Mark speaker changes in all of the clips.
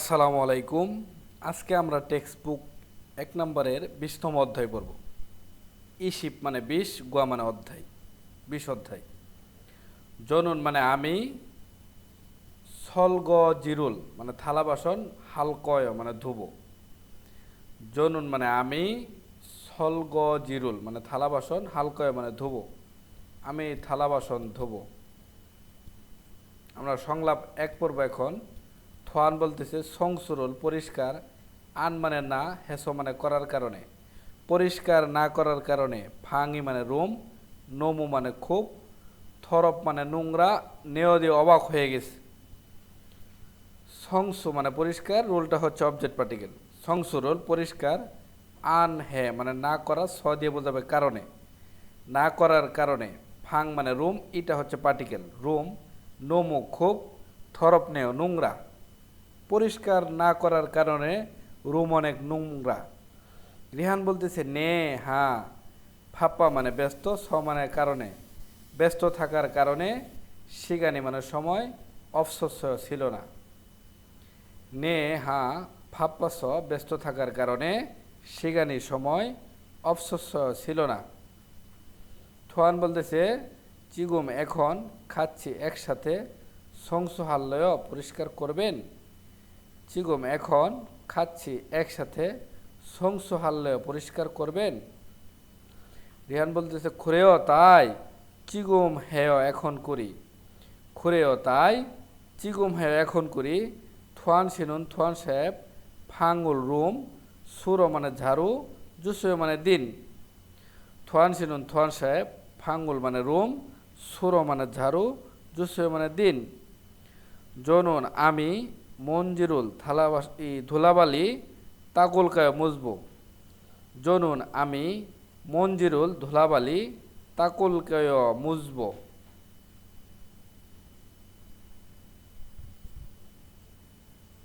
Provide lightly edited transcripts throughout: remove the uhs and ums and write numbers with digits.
Speaker 1: আসসালামু আলাইকুম। আজকে আমরা টেক্সট বুক ১ নম্বরের ২০তম অধ্যায় পড়ব। ইশিপ মানে ২০, গুয়া মানে অধ্যায়, ২০ অধ্যায়। জনুন মানে আমি, সলগ জিরুল মানে থালা বাসন, হালকয় মানে ধুবো। জনুন মানে আমি, সলগ জিরুল মানে থালা বাসন, হালকয় মানে ধুবো। আমি থালা বাসন ধুবো। আমরা সংলাপ ১ পড়ব এখন। থোয়ান বলতেছে সংসুরল পরিষ্কার, আন মানে না, হেসো মানে করার কারণে, পরিষ্কার না করার কারণে, ফাঙি মানে রুম, নমু মানে খুব, থরপ মানে নোংরা, নেও দিয়ে অবাক হয়ে গেছে। সংসু মানে পরিষ্কার, রোলটা হচ্ছে অবজেক্ট পার্টিকেল। সংসু রোল পরিষ্কার, আন হে মানে না করা, স দিয়ে বোঝাবে কারণে, না করার কারণে, ফাং মানে রুম, এটা হচ্ছে পার্টিকেল রুম, নমু খুব, থরপ নেও নোংরা। পরিষ্কার না করার কারণে রুম অনেক নোংরা। রিহান বলতেছে নে হ্যাঁ, ফাপ্পা মানে ব্যস্ত, স মানে কারণে, ব্যস্ত থাকার কারণে, সিগানি মানে সময়, অবসস্য ছিল না। নে হ্যাঁ ফাপ্পা স ব্যস্ত থাকার কারণে, সিগানি সময়, অবসস্য ছিল না। থোয়ান বলতেছে চিগুম এখন খাচ্ছি একসাথে, সংসহাল্লয় পরিষ্কার করবেন। চিগুম এখন খাচ্ছি একসাথে, সংসহাল্লয় পরিষ্কার করবেন। রিহান বলতেছে খুরেও তাই, চিগুম হেয় এখন করি। খুরেও তাই, চিগুম হেয় এখন করি। থোয়ান সিনুন থোয়ান সাহেব, ফাঙ্গুল রুম, সুরো মানে ঝাড়ু, জুসুয় মানে দিন। থোয়ান সিনুন থোয়ান সাহেব, ফাঙ্গুল মানে রুম, সুরো মানে ঝাড়ু, জুসুয় মানে দিন। জনুন আমি, মঞ্জিরুল ধুলাবালি, তাকুলকায় মুজবো। জনুন আমি, মঞ্জিরুল ধুলাবালি, তাকুলকায় মুজবো।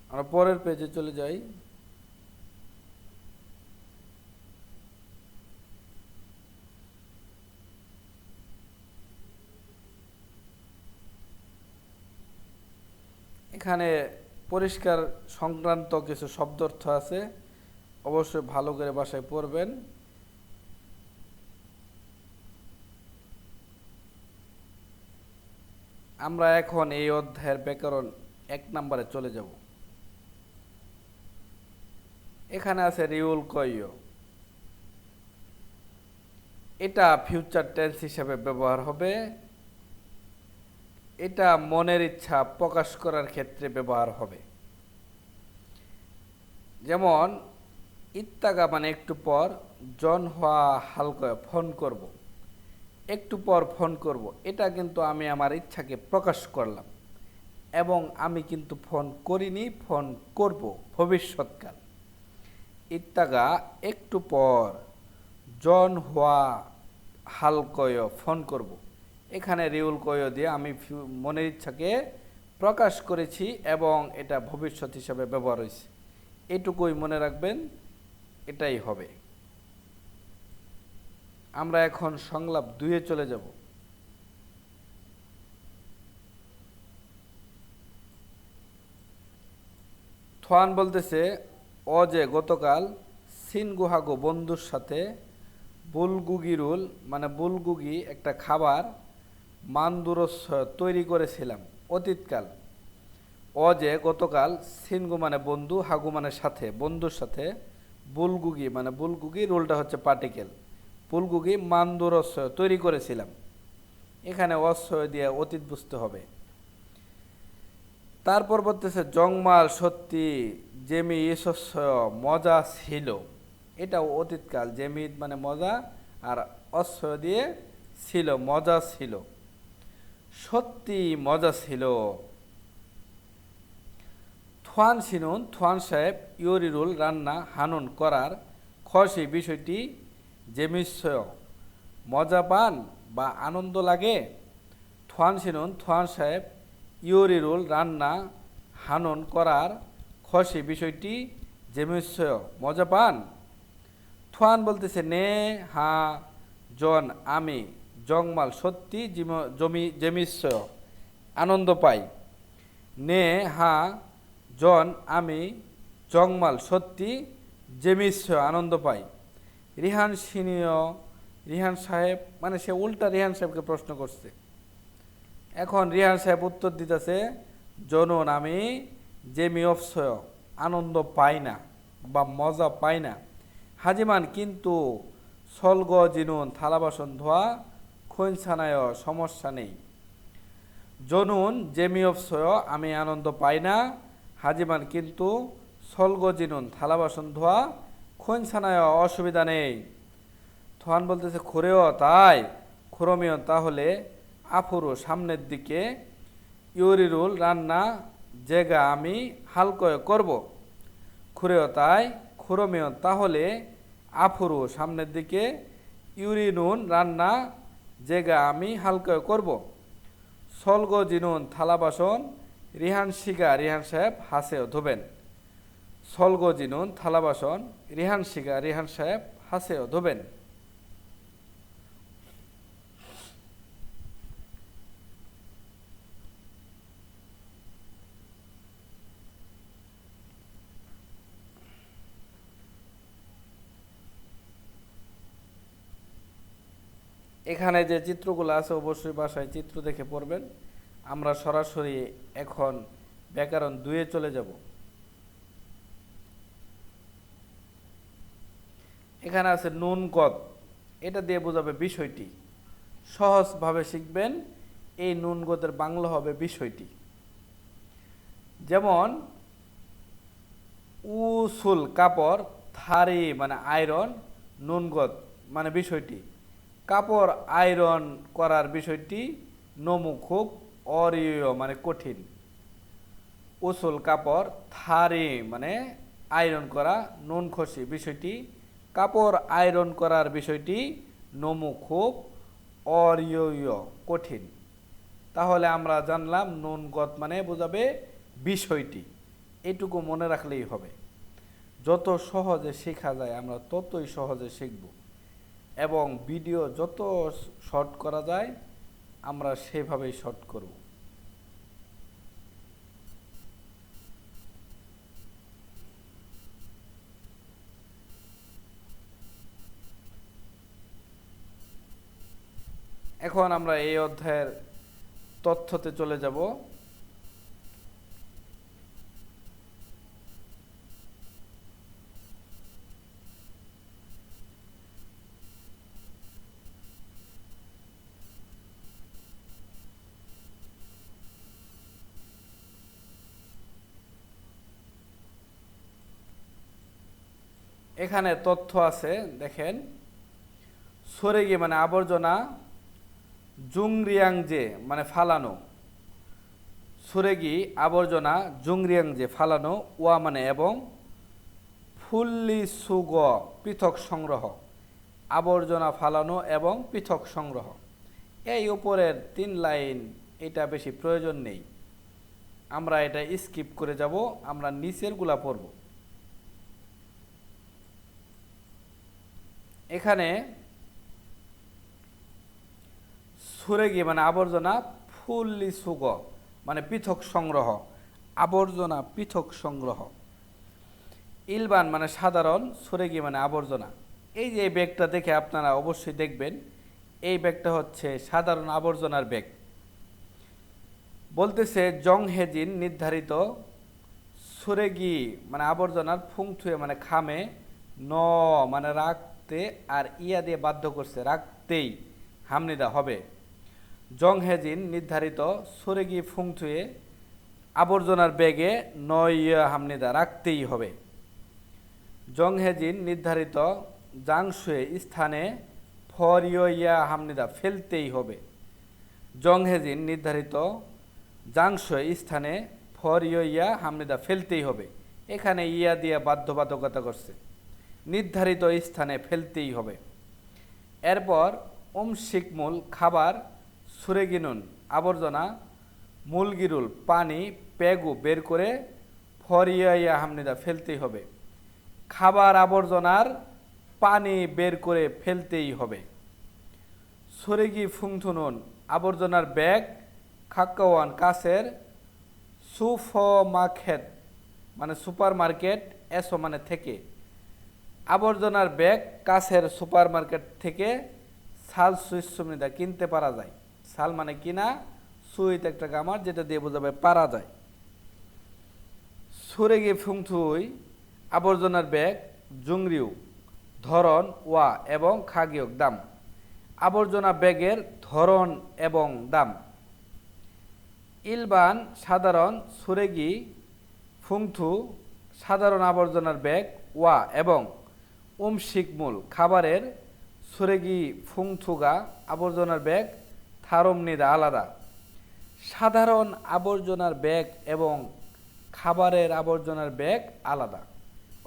Speaker 1: আমরা পরের পেজে চলে যাই। এখানে পরিষ্কার সংক্রান্ত কিছু শব্দার্থ আছে, অবশ্যই ভালো করে বাসায় পড়বেন। আমরা এখন এই অধ্যায়ের ব্যাকরণ ১ নম্বরে চলে যাব। এখানে আছে রিউল কয়, এটা ফিউচার টেন্স হিসেবে ব্যবহার হবে। এটা মনের ইচ্ছা প্রকাশ করার ক্ষেত্রে ব্যবহার হবে। যেমন ইত্তাগা মানে একটু পর, জন হওয়া হালকা ফোন করব, একটু পর ফোন করব, এটা কিন্তু আমি আমার ইচ্ছাকে প্রকাশ করলাম, এবং আমি কিন্তু ফোন করিনি, ফোন করব ভবিষ্যৎকাল। ইত্তাগা একটু পর, জন হওয়া হালকয় ফোন করব, এখানে রিউল কয় দিয়ে আমি মনের ইচ্ছাকে প্রকাশ করেছি এবং এটা ভবিষ্যৎ হিসাবে ব্যবহার হয়েছে। এটুকুই মনে রাখবেন, এটাই হবে। আমরা এখন সংলাপ ২-এ চলে যাব। থোয়ান বলতেছে ও যে গতকাল সিনগুহাগো বন্ধুর সাথে বুলগুগিরুল মানে বুলগুগি একটা খাবার মান্দুরস তৈরি করেছিলাম অতীতকাল। ও যে গতকাল, সিনগু মানে বন্ধু, হাগু মানে সাথে, বন্ধুর সাথে, বুলগুগি মানে বুলগুগি, রোলটা হচ্ছে পার্টিকেল, বুলগুগি মান্দুরস তৈরি করেছিলাম। এখানে অশ্বয় দিয়ে অতীত বুঝতে হবে। তারপর বলতেছে জংমাল সত্যি, জেমি ইসস্য মজা ছিল, এটাও অতীতকাল, জেমি মানে মজা, আর অশ্বয় দিয়ে ছিল মজা ছিল, সত্যি মজা ছিল। থোয়ান সিনুন থোয়ান সাহেব ইউরিরুল রান্না হানুন করার, খসি বিষয়টি জেমিসয় মজা পান বা আনন্দ লাগে। থোয়ান সিনুন থোয়ান সাহেব ইউরিরুল রান্না হানুন করার, খসি বিষয়টি জেমিসয় মজা পান। থোয়ান বলতেছে নে হা, জন আমি, জংমাল সত্যি, জমি জেমিসয় আনন্দ পাই। নে হা, জন আমি জংমাল সত্যি জেমিস আনন্দ পাই। রিহান সিনিয় রিহান সাহেব মানে সে উল্টা রিহান সাহেবকে প্রশ্ন করছে। এখন রিহান সাহেব উত্তর দিতেছে জনুন আমি জেমিয়ফসয় আনন্দ পাই না বা মজা পাই না। হাজিমান কিন্তু সলগ জিনুন থালা বাসন ধোয়া খৈনসানায় সমস্যা নেই। জনুন জেমিয়ফসয় আমি আনন্দ পাই না। হাজিমান কিন্তু সলগ জিনুন থালা বাসন ধোয়া খৈনসানায় অসুবিধা নেই। থোয়ান বলতেছে খুরেও তাই খুরমিও তাহলে আফুরু সামনের দিকে ইউরিরুল রান্না জেগা আমি হালকয় করব। খুরেও তাই খুরমিও তাহলে আফুরু সামনের দিকে ইউরিনুন রান্না জেগা আমি হালকয় করব। সলগ জিনুন থালা বাসন রিহান শিগা রিহান সাহেব হাসেও ধোবেন। সলগ জিনুন থালা বাসন রিহান শিগা রিহান সাহেব হাসেও ধোবেন। এখানে যে চিত্রগুলো আছে অবশ্যই বাসায় চিত্র দেখে পড়বেন। আমরা সরাসরি এখন ব্যাকরণ 2-এ চলে যাব। এখানে আছে নুন গদ, এটা দিয়ে বোঝাবে বিষয়টি। সহজভাবে শিখবেন। এই নুন গদের বাংলা হবে বিষয়টি। যেমন উসুল কাপড়, থারি মানে আয়রন, নুন গদ মানে বিষয়টি। কাপড় আয়রন করার বিষয়টি নমু খুব, অরিয় মানে কঠিন। উসুল কাপড়, থারি মানে আয়রন করা, নুন খসি বিষয়টি। কাপড় আয়রন করার বিষয়টি নমু খুব, অরিয় কঠিন। তাহলে আমরা জানলাম নুন গত মানে বোঝাবে বিষয়টি। এটুকু মনে রাখলেই হবে। যত সহজে শেখা যায় আমরা ততই সহজে শিখব, এবং ভিডিও যত শর্ট করা যায় আমরা সেভাবেই শর্ট করব। এখন আমরা এই অধ্যায়ের তথ্যতে চলে যাব। এখানে তথ্য আছে দেখেন। সরেগি মানে আবর্জনা, জুংরিয়াংজে মানে ফালানো। সুরেগি আবর্জনা, জুংরিয়াংজে ফালানো, ওয়া মানে এবং, ফুল্লি সুগ পৃথক সংগ্রহ। আবর্জনা ফালানো এবং পৃথক সংগ্রহ। এই উপরের 3 লাইন এটা বেশি প্রয়োজন নেই, আমরা এটা স্কিপ করে যাব। আমরা নিচের গুলা পড়ব। এখানে সুরেগি মানে আবর্জনা, ফুল্লি সুগ মানে পৃথক সংগ্রহ, আবর্জনা পৃথক সংগ্রহ। ইলবান মানে সাধারণ, সুরেগি মানে আবর্জনা। এই যে ব্যাগটা দেখে আপনারা অবশ্যই দেখবেন, এই ব্যাগটা হচ্ছে সাধারণ আবর্জনার ব্যাগ। বলতেছে জং হেজিন নির্ধারিত সুরেগি মানে আবর্জনার, ফুংথুয়ে মানে খামে, ন মানে রাখতে, আর ইয়া দিয়ে বাধ্য করছে রাখতেই হামনিদা হবে। জং হেজিন নির্ধারিত সুরেগি ফুংথুয়ে আবর্জনার ব্যাগে নয় হামনিদা রাখতেই হবে। জং হেজিন নির্ধারিত জাংশুয়ে স্থানে ফরিয়া হামনিদা ফেলতেই হবে। জং হেজিন নির্ধারিত জাংশুয়ে স্থানে ফরিয়া হামনিদা ফেলতেই হবে। এখানে ইয়া দিয়ে বাধ্যবাধকতা করছে, নির্ধারিত স্থানে ফেলতেই হবে। এরপর শিকমূল খাবার, সুরেগিনুন আবর্জনা, মুলগিরুল পানি, পেগু বের করে ফরিয়া হামনিদা ফেলতেই হবে। খাবার আবর্জনার পানি বের করে ফেলতেই হবে। সুরেগি ফুংথুনুন আবর্জনার ব্যাগ, খাক্কাওয়ান কাছের, সুফ মাখেত মানে সুপার মার্কেট, এসো মানে থেকে। আবর্জনার ব্যাগ কাছের সুপার মার্কেট থেকে সাল সুইচ সুমিদা কিনতে পারা যায়। সাল মানে কিনা, সুইত একটা গামার যেটা দিয়ে বোঝাবে পারা যায়। সুরেগি ফুংথুই আবর্জনার ব্যাগ জুংরিউ ধরন ওয়া এবং খাগিয়ক দাম। আবর্জনা ব্যাগের ধরন এবং দাম। ইলবান সাধারণ সুরেগি ফুংথু সাধারণ আবর্জনার ব্যাগ ওয়া এবং শিকমূল খাবারের সুরেগি ফুংথুগা আবর্জনার ব্যাগ থারমনিদা আলাদা। সাধারণ আবর্জনার ব্যাগ এবং খাবারের আবর্জনার ব্যাগ আলাদা,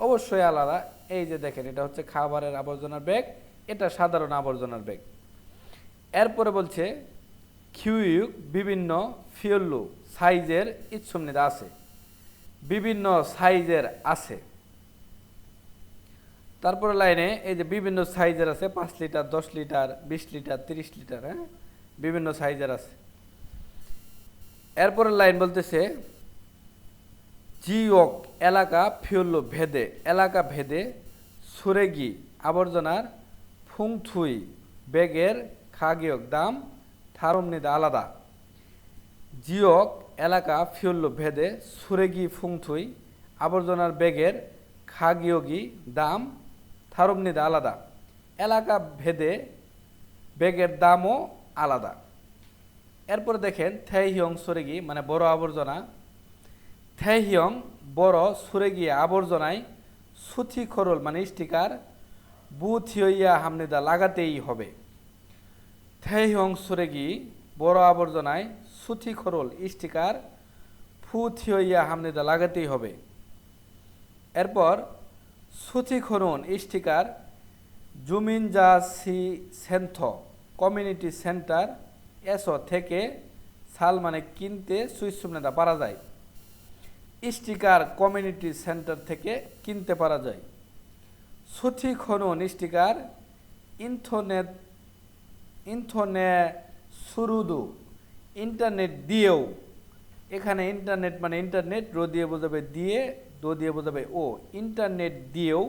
Speaker 1: অবশ্যই আলাদা। এই যে দেখেন, এটা হচ্ছে খাবারের আবর্জনার ব্যাগ, এটা সাধারণ আবর্জনার ব্যাগ। এরপরে বলছে খিউইউক বিভিন্ন ফিয়ল্লু সাইজের ইচ্ছুমনিদা আছে, বিভিন্ন সাইজের আছে। তারপরে লাইনে এই যে বিভিন্ন সাইজের আছে, 5 লিটার, 10 লিটার, 20 লিটার, 30 লিটার, হ্যাঁ, বিভিন্ন সাইজের আছে। এরপরে লাইন বলতেছে জিওক এলাকা ফিউল্লো ভেদে, এলাকা ভেদে সুরেগি আবর্জনার ফুংথুই ব্যাগের খাগিয়ক দাম থারমনিদা আলাদা। জিওক এলাকা ফিউল্লো ভেদে সুরেগি ফুংথুই আবর্জনার ব্যাগের খাগিয়গি দাম থারমনিদা আলাদা। এলাকা ভেদে ব্যাগের দামও আলাদা। এরপরে দেখেন থেহিয়ং সুরেগি মানে বড় আবর্জনা। থেহিয়ং বড় সুরেগি আবর্জনায় সুথি খরল মানে স্টিকার বুথিয়া হামনিদা লাগাতেই হবে। থেহিয়ং সুরেগি বড় আবর্জনায় সুথি খরল স্টিকার ফুথিয়া হামনিদা লাগাতেই হবে। এরপর সুথি খরন স্টিকার জুমিনজা সি সেন্থ কমিউনিটি সেন্টার এসো থেকে সাল মানে কিনতে সুইসুমনেদা পারা যায়। স্টিকার কমিউনিটি সেন্টার থেকে কিনতে পারা যায়। সুথি খনন স্টিকার ইন্থনে সুরুদু ইন্টারনেট দিয়েও, এখানে ইন্টারনেট মানে ইন্টারনেট, রো দিয়ে বোঝাবে দিয়ে, দো দিয়ে বোঝাবে ও, ইন্টারনেট দিয়েও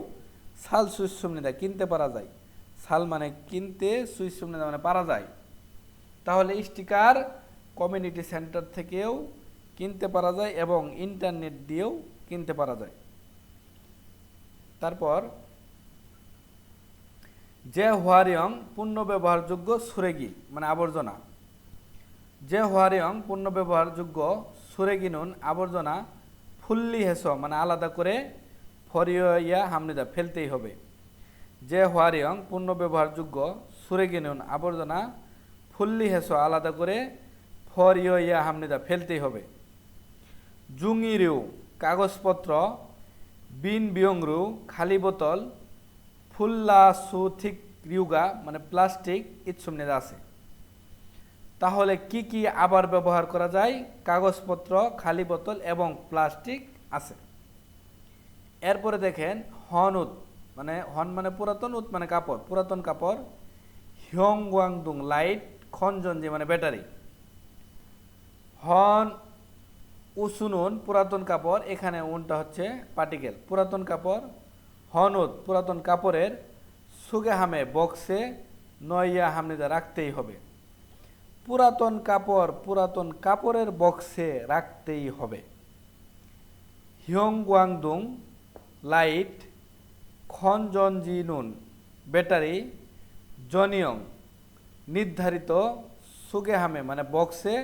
Speaker 1: সাল সুইসুমনেদা কিনতে পারা যায়। সাল মানে কিনতে, সুইসুমনেদা মানে পারা যায়। তাহলে স্টিকার কমিউনিটি সেন্টার থেকেও কিনতে পারা যায় এবং ইন্টারনেট দিয়েও কিনতে পারা যায়। তারপর যে হোয়ারিয়ং পূর্ণ ব্যবহারযোগ্য সুরেগি মানে আবর্জনা। যে হোয়ারিয়ং পূর্ণ ব্যবহারযোগ্য সুরেগি নুন আবর্জনা ফুল্লি হেস মানে আলাদা করে ফরিয়া হামনিদা ফেলতেই হবে। যে হোয়ারিয়ং পূর্ণ ব্যবহারযোগ্য সুরেগি নুন আবর্জনা ফুল্লি হেস আলাদা করে ফরিয়া হামনিদা ফেলতেই হবে। জুঙিরিউ কাগজপত্র, বিন বিয়ংরু খালি বোতল, ফুল্লা সুথিক রিউগা মানে প্লাস্টিক ইচ্ছুমনেদা আছে। তাহলে কি কি আবার ব্যবহার করা যায়? কাগজপত্র, খালি বোতল এবং প্লাস্টিক আছে। এরপরে দেখেন হন উত মানে হন মানে পুরাতন, উত মানে কাপড়, পুরাতন কাপড়। হিয়ং ওয়াংদুং লাইট, খনজনজি মানে ব্যাটারি। হন উসুনুন পুরাতন কাপড়, এখানে উনটা হচ্ছে পার্টিকেল, পুরাতন কাপড়। হনুদ পুরাতন কাপড়ের, সুগে হামে বক্সে নইয়া হামনিদা রাখতেই হবে। পুরাতন কাপড় পুরাতন কাপড়ের বক্সে রাখতেই হবে। হিয়ং গুয়াংদুং লাইট, খনজনজিনুন ব্যাটারি, জনিয়ং নির্ধারিত, সুগে হামে মানে বক্সে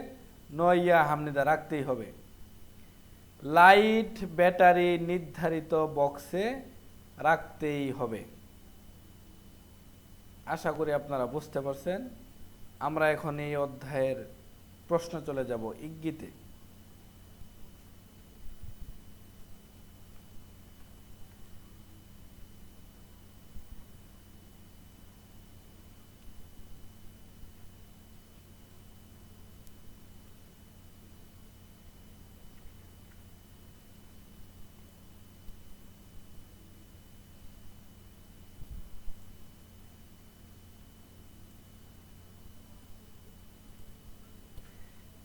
Speaker 1: নইয়া হামনিদা রাখতেই হবে। লাইট ব্যাটারি নির্ধারিত বক্সে রাখতেই হবে। আশা করি আপনারা বুঝতে পারছেন। আমরা এখন এই অধ্যায়ের প্রশ্ন চলে যাব ইঙ্গিতে।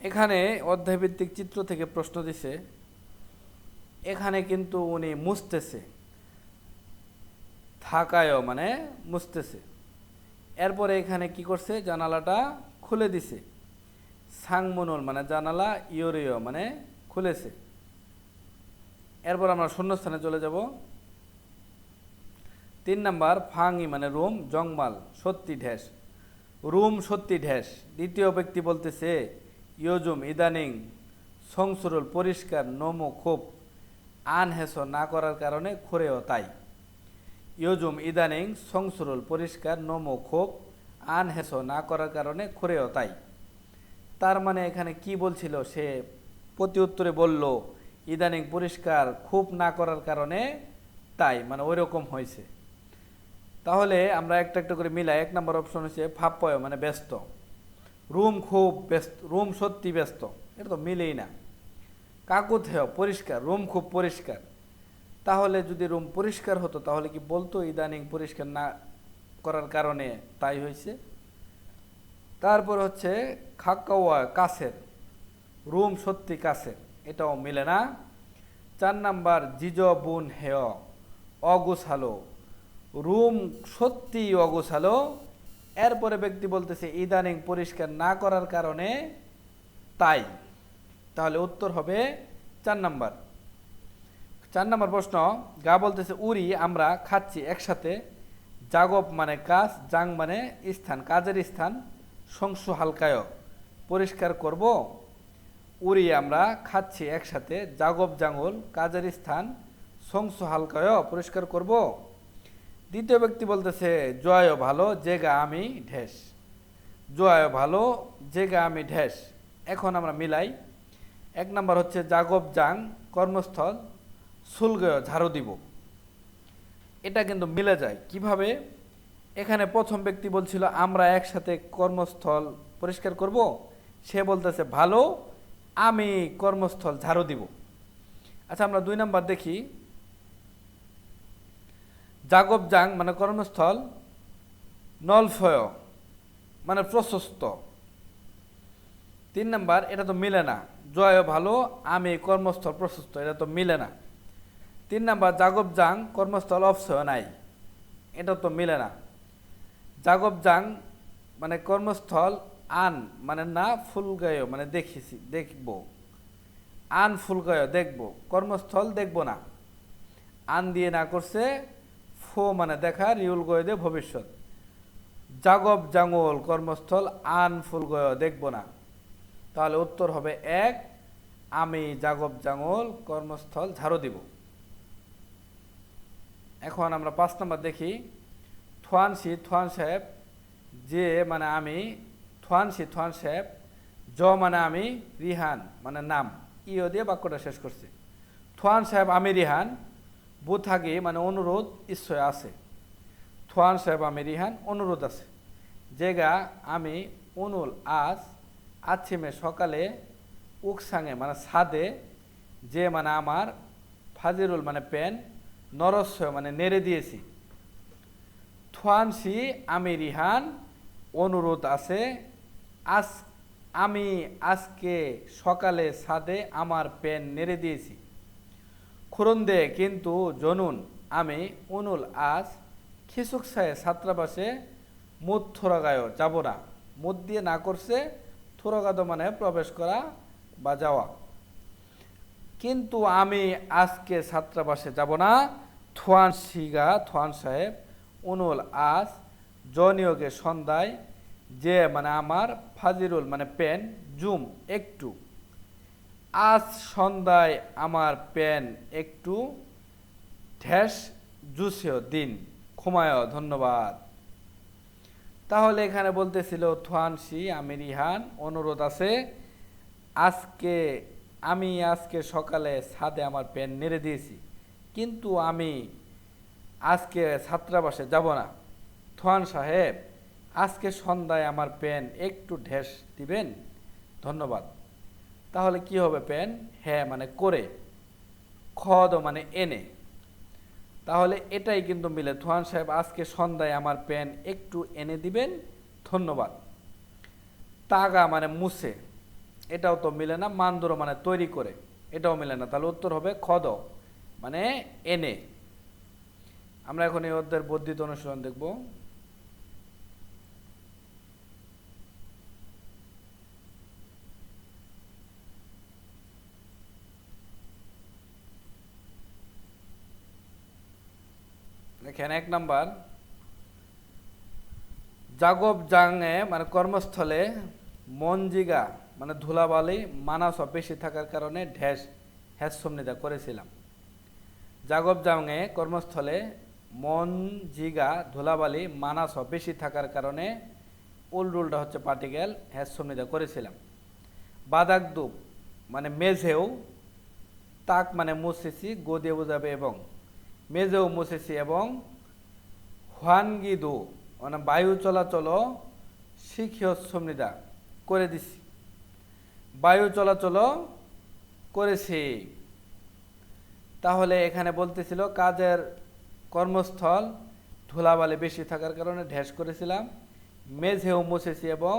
Speaker 1: এখানে অধ্যায়ভিত্তিক চিত্র থেকে প্রশ্ন দিছে। এখানে কিন্তু উনি মুছতেছে, থাকায়ও মানে মুছতেছে। এরপরে এখানে কি করছে, জানালাটা খুলে দিছে। সাংমনুল মানে জানালা, ইয়োরিও মানে খুলেছে। এরপর আমরা শূন্যস্থানে চলে যাব। 3 নাম্বার, ফাংই মানে রুম, জংমাল সত্যি ঢ্যাস, রুম সত্যি ঢ্যাস। দ্বিতীয় ব্যক্তি বলতেছে ইয়োজুম ইদানিং, সংসুরুল পরিষ্কার, নমো খুব, আনহেস না করার কারণে, খুরেও তাই। ইয়োজুম ইদানিং সংসুরুল পরিষ্কার, নমো খুব, আনহেস না করার কারণে, খুরেও তাই। তার মানে এখানে কি বলছিল, সে প্রতি উত্তরে বলল ইদানিং পরিষ্কার, খুব না করার কারণে তাই, মানে ওই রকম হয়েছে। তাহলে আমরা একটা একটা করে মিলাই। 1 নম্বর অপশন হচ্ছে ফাপ্পয় মানে ব্যস্ত, রুম খুব ব্যস্ত, রুম সত্যি ব্যস্ত, এটা তো মিলেই না। কাকুথেয় পরিষ্কার, রুম খুব পরিষ্কার। তাহলে যদি রুম পরিষ্কার হতো তাহলে কি বলতো ইদানিং পরিষ্কার না করার কারণে তাই হয়েছে। তারপর হচ্ছে খাক্কাওয়া কাছের, রুম সত্যি কাছের, এটাও মিলে না। 4 নাম্বার জিজ বুন হেয় অগোছালো, রুম সত্যি অগোছালো। এরপরে ব্যক্তি বলতেছে ইদানিং পরিষ্কার না করার কারণে তাই। তাহলে উত্তর হবে 4 নাম্বার। 4 নাম্বার প্রশ্ন, গা বলতেছে উরি আমরা খাচ্ছি একসাথে, জাগব মানে কাজ, জাং মানে স্থান, কাজের স্থান, সংসু হালকায় পরিষ্কার করব। উরি আমরা খাচ্ছি একসাথে, জাগব জাঙ্গল কাজের স্থান, সংসু হালকায় পরিষ্কার করব। দ্বিতীয় ব্যক্তি বলতেছে জয় ভালো, জেগা আমি ঢেস, জয় ভালো, জেগা আমি ঢেস। এখন আমরা মিলাই। 1 নাম্বার হচ্ছে জাগব জাং কর্মস্থল, সুলগয় ঝাড়ু দিব। এটা কিন্তু মিলে যায় কিভাবে, এখানে প্রথম ব্যক্তি বলছিল আমরা একসাথে কর্মস্থল পরিষ্কার করব, সে বলতেছে ভালো, আমি কর্মস্থল ঝাড়ু দিব। আচ্ছা আমরা 2 নাম্বার দেখি। জাগব জাং মানে কর্মস্থল, নলফয় মানে প্রশস্ত। 3 নাম্বার, এটা তো মিলে না, জয় ভালো, আমি কর্মস্থল প্রশস্ত, এটা তো মিলে না। 3 নাম্বার জাগব জাং কর্মস্থল অপসয় নাই, এটা তো মিলে না। জাগব জাং মানে কর্মস্থল, আন মানে না, ফুলগায় মানে দেখেছি দেখব, আন ফুলগায় দেখব, কর্মস্থল দেখব না। আন দিয়ে না করছে, ফো মানে দেখা, রিউল গয় দে ভবিষ্যৎ। জাগব জাঙ্গল কর্মস্থল, আন ফুলগয় দেখব না। তাহলে উত্তর হবে 1, আমি জাগব জাঙ্গল কর্মস্থল ঝাড়ু দিব। এখন আমরা 5 নাম্বার দেখি। থোয়ানসি থোয়ান সাহেব, যে মানে আমি, থোয়ানসি থোয়ান সাহেব, জ মানে আমি, রিহান মানে নাম, ইও দিয়ে বাক্যটা শেষ করছি। থোয়ান সাহেব আমি রিহান, বুথাগি মানে অনুরোধ, ঈশ্বর আছে। থোয়ান সাহেব আমি রিহান, অনুরোধ আছে। জেগা আমি, অনুল আজ, আছিমে সকালে, উকসাঙে মানে ছাদে, যে মানে আমার, ফাজিরুল মানে পেন, নরস্য মানে নেড়ে দিয়েছি। থোয়ানসি আমি রিহান, অনুরোধ আছে, আজ আমি আজকে সকালে ছাদে আমার পেন নেড়ে দিয়েছি। খুরন্দে কিন্তু জনুন আমি, অনুল আজ, খিসুকসায় ছাত্রাবাসে, মুদ থোরাগায় যাব না, মুদ দিয়ে না করছে, থোরাগাদ মানে প্রবেশ করা বা যাওয়া। কিন্তু আমি আজকে ছাত্রাবাসে যাব না, থোয়ান সিগা থোয়ান সাহেব, অনুল আজ, জনিয়োগে সন্ধ্যায়, যে মানে আমার, ফাজিরুল মানে পেন, জুম একটু, আজ সন্ধ্যায় আমার পেন একটু, ঢ্যাস জুসেও দিন, ক্ষমায় ধন্যবাদ। তাহলে এখানে বলতেছিল থোয়ানসি আমি রিহান, অনুরোধ আছে, আমি আজকে সকালে ছাদে আমার পেন নেড়ে দিয়েছি, কিন্তু আমি আজকে ছাত্রাবাসে যাব না। থোয়ান সাহেব আজকে সন্ধ্যায় আমার পেন একটু ঢেস দিবেন, ধন্যবাদ। তাহলে কি হবে, পেন হ্যাঁ মানে করে, খদ মানে এনে। তাহলে এটাই কিন্তু মিলে, থোয়ান সাহেব আজকে সন্ধ্যায় আমার পেন একটু এনে দিবেন, ধন্যবাদ। তাগা মানে মুছে, এটাও তো মিলে না, মান্দুর মানে তৈরি করে। এটাও মিলে না। তাহলে উত্তর হবে খদ, মানে এনে। আমরা এখন এই অধ্যায়ের বর্ধিত অনুশীলন দেখব। এখানে 1 নাম্বার, জাগব জাঙে মানে কর্মস্থলে মনজিগা মানে ধুলাবালি মানাস বেশি থাকার কারণে ঢ্যাস হ্যাসমনিদা করেছিলাম। জাগব জাঙে কর্মস্থলে মনজিগা ধুলাবালি মানাস বেশি থাকার কারণে উলরুলটা হচ্ছে পার্টিকেল হ্যাসমনিদা করেছিলাম। বাদাকদুপ মানে মেঝেও, তাক মানে মুছেছি, গো দিয়ে বোঝাবে এবং, মেঝেও মুছেছি এবং হোয়ানগিদু মানে বায়ু চলাচল শিখিয়সমনিদা করে দিছি, বায়ু চলাচল করেছি। তাহলে এখানে বলতেছিল কাজের কর্মস্থল ধুলাবালি বেশি থাকার কারণে ঢ্যাস করেছিলাম, মেঝেও মুছেছি এবং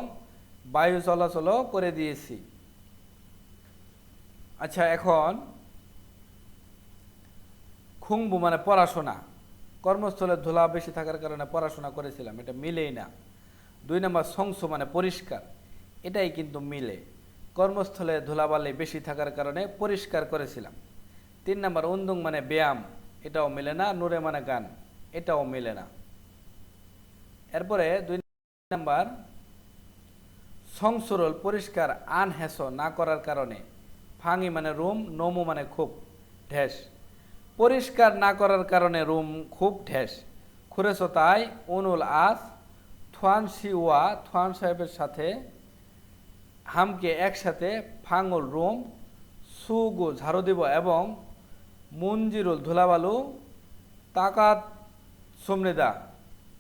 Speaker 1: বায়ু চলাচল করে দিয়েছি। আচ্ছা, এখন খুংবু মানে পড়াশোনা, কর্মস্থলে ধুলা বেশি থাকার কারণে পড়াশোনা করেছিলাম, এটা মিলেই না। 2 নম্বর সংসু মানে পরিষ্কার, এটাই কিন্তু মিলে, কর্মস্থলে ধুলাবালি বেশি থাকার কারণে পরিষ্কার করেছিলাম। 3 নম্বর উন্দুং মানে ব্যায়াম, এটাও মিলে না। নুরে মানে গান, এটাও মিলে না। এরপরে 2 নম্বর সংসুরল পরিষ্কার আনহেস না করার কারণে, ফাঙি মানে রুম, নমু মানে খুব, ঢ্যাস পরিষ্কার না করার কারণে রুম খুব ঢ্যাস খুরেছ। তাই অনুল আস থোয়ান শিওয়া থোয়ান সাহেবের সাথে হামকে একসাথে ফাঙ্গুল রুম সুগু ঝাড়ু দিব এবং মুঞ্জিরুল ধুলাবালু তাকাত সুমনিদা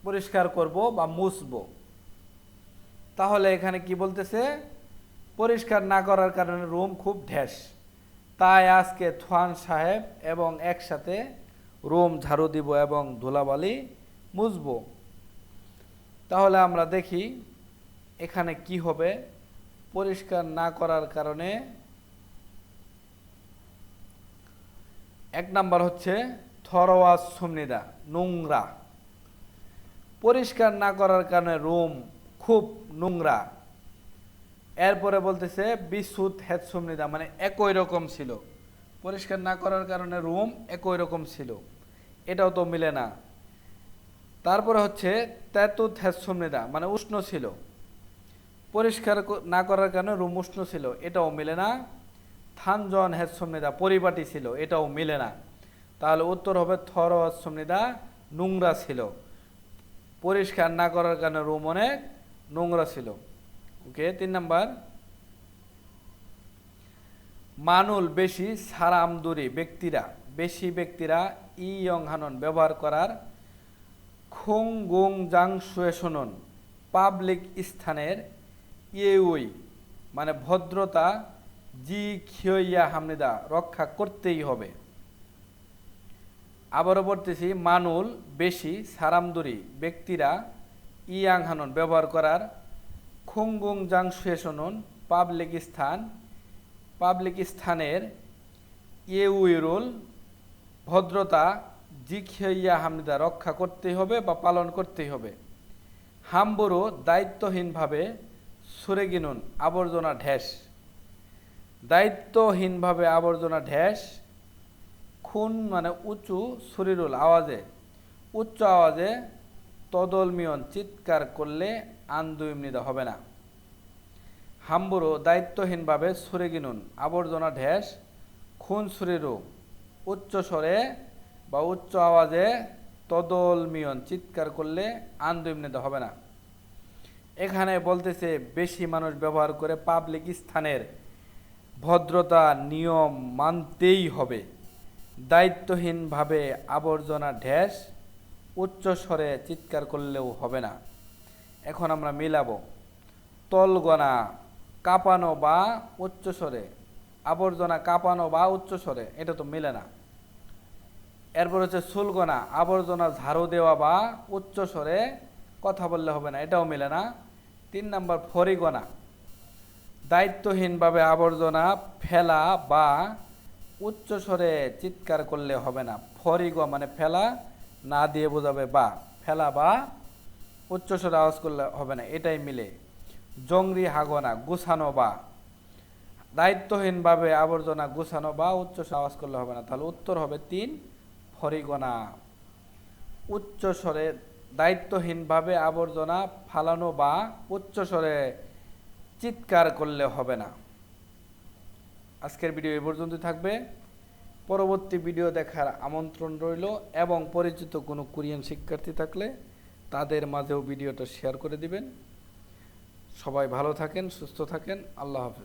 Speaker 1: পরিষ্কার করব বা মুছবো। তাহলে এখানে কি বলতেছে, পরিষ্কার না করার কারণে রুম খুব ঢ্যাস, তাই আজকে থোয়ান সাহেব এবং একসাথে রুম ঝাড়ু দিব এবং ধুলাবালি মুছব। তাহলে আমরা দেখি এখানে কি হবে। পরিষ্কার না করার কারণে 1 নাম্বার হচ্ছে থরওয়াজ সুমনিদা নোংরা, পরিষ্কার না করার কারণে রুম খুব নোংরা। এরপরে বলতেছে বিশুদ্ধ হেৎসুমনিদা মানে একই রকম ছিল, পরিষ্কার না করার কারণে রুম একই রকম ছিল, এটাও তো মিলে না। তারপরে হচ্ছে তেতুত হেৎসুমনিদা মানে উষ্ণ ছিল, পরিষ্কার না করার কারণে রুম উষ্ণ ছিল, এটাও মিলে না। থানজন হেৎসুমনিদা পরিপাটি ছিল, এটাও মিলে না। তাহলে উত্তর হবে থর হেৎসুমনিদা নোংরা ছিল, পরিষ্কার না করার কারণে রুম অনেক নোংরা ছিল। ওকে। 3 নাম্বার মানুল বেশি সারামদুরি ব্যক্তিরা, বেশি ব্যক্তিরা ইয়ং হানন ব্যবহার করার খুং গুং জাং শুয়েশনন পাবলিক স্থানের ইয়েউই মানে ভদ্রতা জি খিয়া হামনিদা রক্ষা করতেই হবে। আবারও বলতেছি, মানুল বেশি সারামদুরি ব্যক্তিরা ইয়াং হানন ব্যবহার করার খুংগুং জাং শুয়েশনন পাবলিক স্থানের ইয়েউইরুল ভদ্রতা জিখিয়া হামনিদা রক্ষা করতেই হবে বা পালন করতেই হবে। হামবুরু দায়িত্বহীনভাবে সুরেগিনুন আবর্জনা ঢ্যাস, দায়িত্বহীনভাবে আবর্জনা ঢ্যাস খুন মানে উঁচু শরীরুল আওয়াজে, উচ্চ আওয়াজে তদলমিয়ন চিৎকার করলে আন্দুইমনিদা হবে না। হাম্বুরো দায়িত্বহীনভাবে সুরেগিনুন আবর্জনা ঢ্যাস খুন সুরিরু উচ্চ স্বরে বা উচ্চ আওয়াজে তদলমিয়ন চিৎকার করলে আন্দোলনিত হবে না। এখানে বলতেছে বেশি মানুষ ব্যবহার করে পাবলিক স্থানের ভদ্রতা নিয়ম মানতেই হবে, দায়িত্বহীনভাবে আবর্জনা ঢ্যাস উচ্চ স্বরে চিৎকার করলেও হবে না। এখন আমরা মিলাবো, তলগনা কাঁপানো বা উচ্চস্বরে, আবর্জনা কাঁপানো বা উচ্চস্বরে, এটা তো মিলে না। এরপর হচ্ছে সুলগনা আবর্জনা ঝাড়ু দেওয়া বা উচ্চস্বরে কথা বললে হবে না, এটাও মিলে না। 3 নাম্বার ফরিগনা দায়িত্বহীনভাবে আবর্জনা ফেলা বা উচ্চ স্বরে চিৎকার করলে হবে না। ফরিগ মানে ফেলা, না দিয়ে বোঝাবে বা, ফেলা বা উচ্চ স্বরে আওয়াজ করলে হবে না, এটাই মিলে। জংরি হাগনা গুছানো বা, দায়িত্বহীনভাবে আবর্জনা গুছানো বা উচ্চ স্বরে আওয়াজ করলে হবে না। তাহলে উত্তর হবে 3 ফরিগনা। উচ্চ স্বরে দায়িত্বহীনভাবে আবর্জনা ফালানো বা উচ্চ স্বরে চিৎকার করলে হবে না। আজকের ভিডিও এই পর্যন্তই থাকবে। পরবর্তী ভিডিও দেখার আমন্ত্রণ রইল এবং পরিচিত কোনো কোরিয়ান শিক্ষার্থী থাকলে তাদের মাঝেও ভিডিওটা শেয়ার করে দিবেন। সবাই ভালো থাকেন, সুস্থ থাকেন। আল্লাহ হাফেজ।